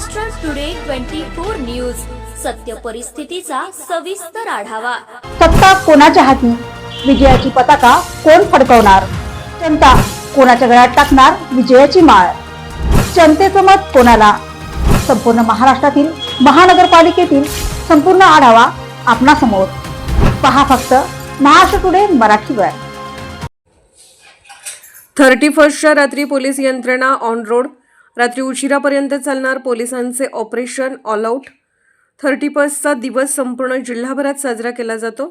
Maharashtra today 24 news, सत्य परिस्थितीचा सविस्तर आढावा। सत्ता कोणाच्या हाती, विजयाची पताका कोण फडकवणार, जनता कोणाच्या गळ्यात टाकणार विजयाची माळ, जनतेचं मत कोणाला, संपूर्ण महाराष्ट्रातील महानगरपालिकेतील संपूर्ण आढावा आपणासमोर। पहा फक्त महाराष्ट्र टुडे मराठीवर। 31च्या रात्री पोलीस यंत्रणा ऑन रोड। रात्री उशिरापर्यंत चालणार पोलिसांचे ऑपरेशन ऑल आउट। 31चा दिवस संपूर्ण जिल्हाभरात साजरा केला जातो,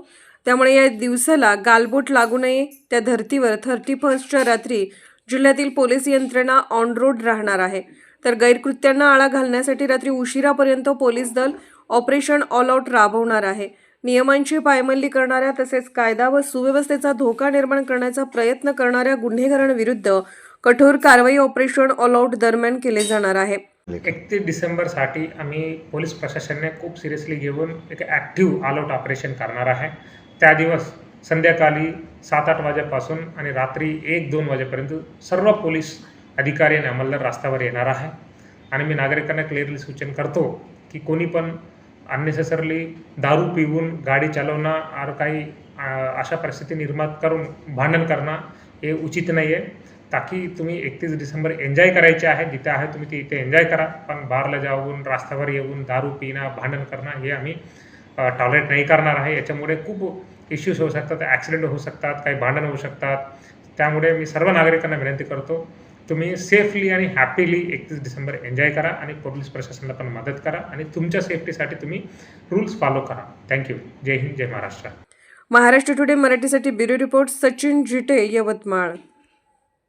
त्यामुळे या दिवसाला गालबोट लागू नये त्या धर्तीवर 31च्या रात्री जिल्ह्यातील पोलीस यंत्रणा ऑन रोड राहणार आहे। तर गैरकृत्यांना आळा घालण्यासाठी रात्री उशिरापर्यंत पोलीस दल ऑपरेशन ऑल आउट राबवणार आहे। नियमांची पायमल्ली करणाऱ्या तसेच कायदा व सुव्यवस्थेचा धोका निर्माण करण्याचा प्रयत्न करणाऱ्या गुन्हेगारांविरुद्ध कठोर कारवाई ऑपरेशन ऑल आउट दरम्यान केले जाणार आहे। 31 डिसेंबरसाठी आम्ही पोलीस प्रशासनाने खूप सिरियसली घेऊन एक ॲक्टिव्ह ऑल आउट ऑपरेशन करणार आहे। त्या दिवस संध्याकाळी 7-8 वाजेपासून आणि रात्री 1-2 वाजेपर्यंत सर्व पोलीस अधिकारी आणि अंमलदार रस्त्यावर येणार आहे। आणि मी नागरिकांना क्लिअरली सूचन करतो की कोणी पण अननेसेसरली दारू पिऊन गाडी चालवणं और काही अशा परिस्थिती निर्माण करून भांडण करणं हे उचित नाही आहे। ताकि तुम्ही 31 डिसेंबर एन्जॉय करायचे आहे, जिथे आहे तुम्ही तिथे एन्जॉय करा, पण बारला जाऊन रस्त्यावर येऊन दारू पिणं भांडण करणं हे आम्ही टॉलरेट नाही करणार आहे। याच्यामुळे खूप इश्यूज होऊ शकतात, ॲक्सिडेंट होऊ शकतात, काही भांडण होऊ शकतात। त्यामुळे मी सर्व नागरिकांना विनंती करतो तुम्ही सेफली आणि हॅपीली 31 डिसेंबर एन्जॉय करा आणि पोलीस प्रशासनाला पण मदत करा आणि तुमच्या सेफ्टीसाठी तुम्ही रूल्स फॉलो करा। थँक्यू। जय हिंद, जय महाराष्ट्र। महाराष्ट्र टुडे मराठीसाठी ब्युरो रिपोर्ट सचिन जिटे, यवतमाळ।